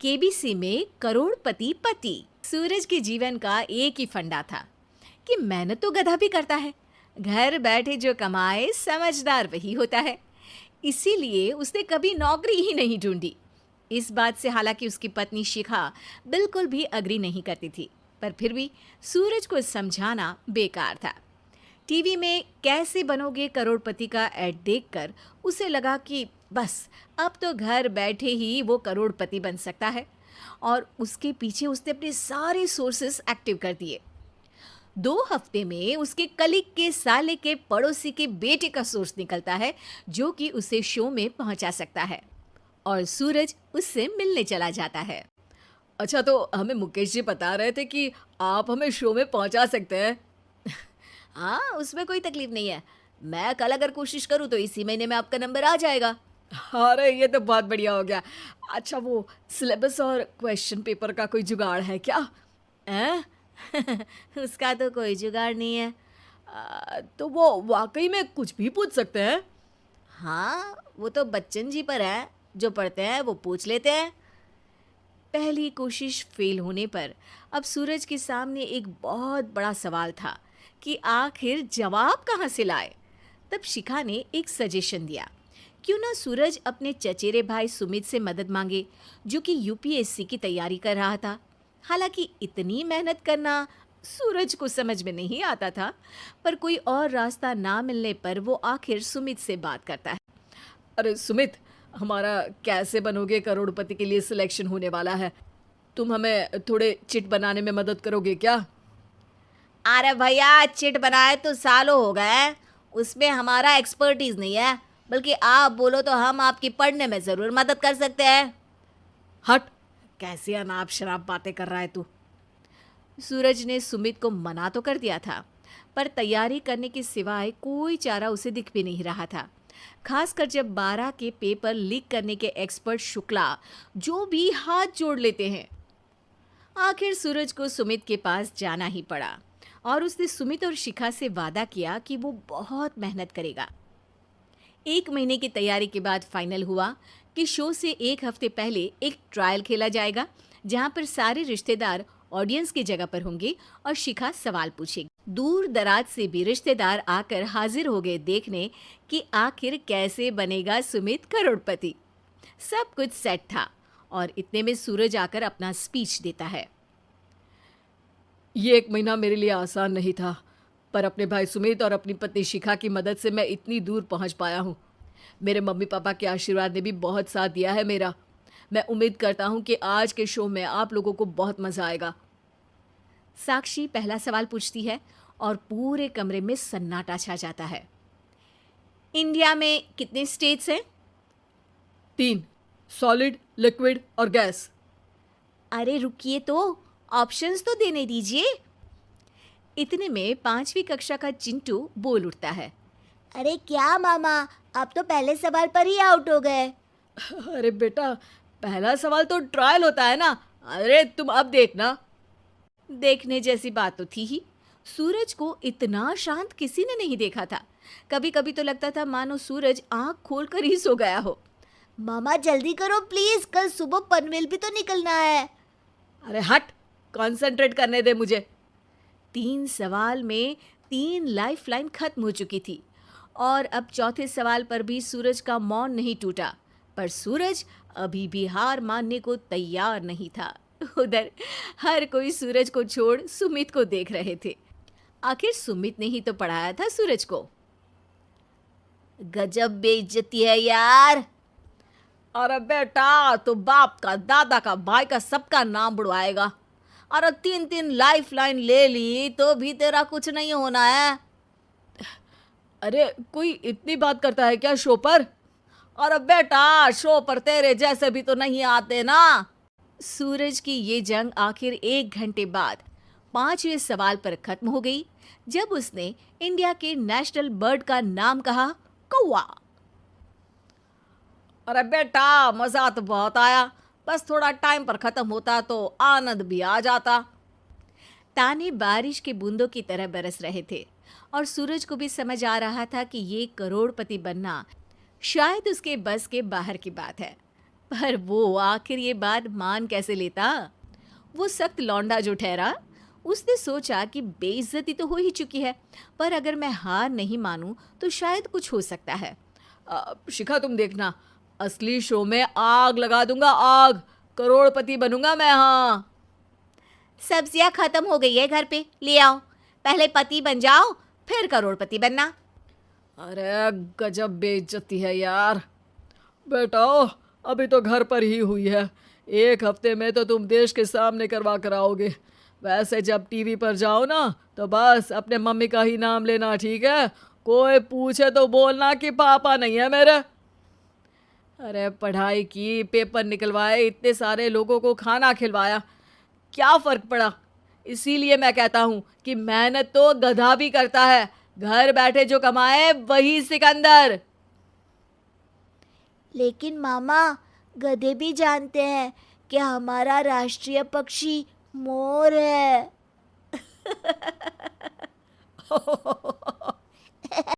KBC में करोड़पति पति। सूरज के जीवन का एक ही फंडा था कि मेहनत तो गधा भी करता है, घर बैठे जो कमाए समझदार वही होता है। इसीलिए उसने कभी नौकरी ही नहीं ढूंढी। इस बात से हालांकि उसकी पत्नी शिखा बिल्कुल भी अग्री नहीं करती थी, पर फिर भी सूरज को समझाना बेकार था। टीवी में कैसे बनोगे करोड़पति का ऐड देखकर उसे लगा कि बस अब तो घर बैठे ही वो करोड़पति बन सकता है, और उसके पीछे उसने अपने सारे सोर्सेस एक्टिव कर दिए। 2 हफ्ते में उसके कलीग के साले के पड़ोसी के बेटे का सोर्स निकलता है जो कि उसे शो में पहुंचा सकता है, और सूरज उससे मिलने चला जाता है। अच्छा, तो हमें मुकेश जी बता रहे थे कि आप हमें शो में पहुंचा सकते हैं। हाँ, उसमें कोई तकलीफ नहीं है। मैं कल अगर कोशिश करूँ तो इसी महीने में आपका नंबर आ जाएगा। अरे ये तो बहुत बढ़िया हो गया। अच्छा, वो सिलेबस और क्वेश्चन पेपर का कोई जुगाड़ है क्या? हैं? उसका तो कोई जुगाड़ नहीं है। तो वो वाकई में कुछ भी पूछ सकते हैं? हाँ, वो तो बच्चन जी पर है, जो पढ़ते हैं वो पूछ लेते हैं। पहली कोशिश फेल होने पर अब सूरज के सामने एक बहुत बड़ा सवाल था कि आखिर जवाब कहाँ से लाए। तब शिखा ने एक सजेशन दिया, क्यों ना सूरज अपने चचेरे भाई सुमित से मदद मांगे, जो कि यूपीएससी की तैयारी कर रहा था। हालांकि इतनी मेहनत करना सूरज को समझ में नहीं आता था, पर कोई और रास्ता ना मिलने पर वो आखिर सुमित से बात करता है। अरे सुमित, हमारा कैसे बनोगे करोड़पति के लिए सिलेक्शन होने वाला है। तुम हमें थोड़े चिट बनाने में मदद करोगे क्या? अरे भैया, चिट बनाए तो सालों हो गए, उसमें हमारा एक्सपर्टीज नहीं है, बल्कि आप बोलो तो हम आपकी पढ़ने में ज़रूर मदद कर सकते हैं। हट, कैसी अनाप शराब बातें कर रहा है तू। सूरज ने सुमित को मना तो कर दिया था, पर तैयारी करने के सिवाय कोई चारा उसे दिख भी नहीं रहा था। खासकर जब 12 के पेपर लीक करने के एक्सपर्ट शुक्ला जो भी हाथ जोड़ लेते हैं। आखिर सूरज को सुमित के पास जाना ही पड़ा, और उसने सुमित और शिखा से वादा किया कि वो बहुत मेहनत करेगा। 1 महीने की तैयारी के बाद फाइनल हुआ कि शो से 1 हफ्ते पहले एक ट्रायल खेला जाएगा, जहां पर सारे रिश्तेदार ऑडियंस की जगह पर होंगे और शिखा सवाल पूछेगी। दूर दराज से भी रिश्तेदार आकर हाजिर हो गए देखने कि आखिर कैसे बनेगा सुमित करोड़पति। सब कुछ सेट था, और इतने में सूरज आकर अपना स्पीच देता है। ये 1 महीना मेरे लिए आसान नहीं था, पर अपने भाई सुमित और अपनी पत्नी शिखा की मदद से मैं इतनी दूर पहुंच पाया हूँ। मेरे मम्मी पापा के आशीर्वाद ने भी बहुत साथ दिया है मेरा। मैं उम्मीद करता हूँ कि आज के शो में आप लोगों को बहुत मज़ा आएगा। साक्षी पहला सवाल पूछती है और पूरे कमरे में सन्नाटा छा जाता है। इंडिया में कितने स्टेट्स हैं? 3, सॉलिड, लिक्विड और गैस। अरे रुकिए, तो ऑप्शंस तो देने दीजिए। इतने में 5वीं कक्षा का चिंटू बोल उठता है। अरे क्या मामा, आप तो पहले सवाल पर ही आउट हो गए। अरे बेटा, पहला सवाल तो ट्रायल होता है ना। अरे तुम अब देखना। देखने जैसी बात तो थी ही। सूरज को इतना शांत किसी ने नहीं देखा था। कभी कभी तो लगता था मानो सूरज आंख खोलकर ही सो गया हो। मामा जल्दी करो प्लीज, कल सुबह पनवेल भी तो निकलना है। अरे हट, कंसंट्रेट करने दे मुझे। 3 सवाल में 3 लाइफलाइन खत्म हो चुकी थी, और अब चौथे सवाल पर भी सूरज का मौन नहीं टूटा। पर सूरज अभी भी हार मानने को तैयार नहीं था। उधर हर कोई सूरज को छोड़ सुमित को देख रहे थे। आखिर सुमित ने ही तो पढ़ाया था सूरज को। गजब बेइज्जती है यार। अरे बेटा, तो बाप का, दादा का, भाई का, सबका नाम बुड़वाएगा। अरे 3 लाइफलाइन ले ली तो भी तेरा कुछ नहीं होना है। अरे कोई इतनी बात करता है क्या शो पर? अरे बेटा, शो पर तेरे जैसे भी तो नहीं आते ना। सूरज की ये जंग आखिर 1 घंटे बाद 5वें सवाल पर खत्म हो गई, जब उसने इंडिया के नेशनल बर्ड का नाम कहा, कौवा। अरे बेटा, मजा तो बहुत आया, बस थोड़ा टाइम पर खत्म होता तो आनंद भी आ जाता। ताने बारिश के बूंदों की तरह बरस रहे थे, और सूरज को भी समझ आ रहा था कि ये करोड़पति बनना शायद उसके बस के बाहर की बात है। पर वो आखिर ये बात मान कैसे लेता? वो सख्त लौंडा जो ठहरा, उसने सोचा कि बेइज्जती तो हो ही चुकी है, पर अगर मैं हार नहीं मानूं तो शायद कुछ हो सकता है। शिखा तुम देखना, असली शो में आग लगा दूंगा, आग। करोड़पति बनूंगा मैं। हाँ, सब्जियां खत्म हो गई है घर पे, ले आओ। पहले पति बन जाओ, फिर करोड़पति बनना। अरे गजब बेइज्जती है यार। बेटा अभी तो घर पर ही हुई है, 1 हफ्ते में तो तुम देश के सामने करवा कर आओगे। वैसे जब टीवी पर जाओ ना तो बस अपने मम्मी का ही नाम लेना, ठीक है? कोई पूछे तो बोलना कि पापा नहीं है मेरे। अरे पढ़ाई की, पेपर निकलवाए, इतने सारे लोगों को खाना खिलवाया, क्या फ़र्क पड़ा? इसीलिए मैं कहता हूँ कि मेहनत तो गधा भी करता है, घर बैठे जो कमाए वही सिकंदर। लेकिन मामा, गधे भी जानते हैं कि हमारा राष्ट्रीय पक्षी मोर है।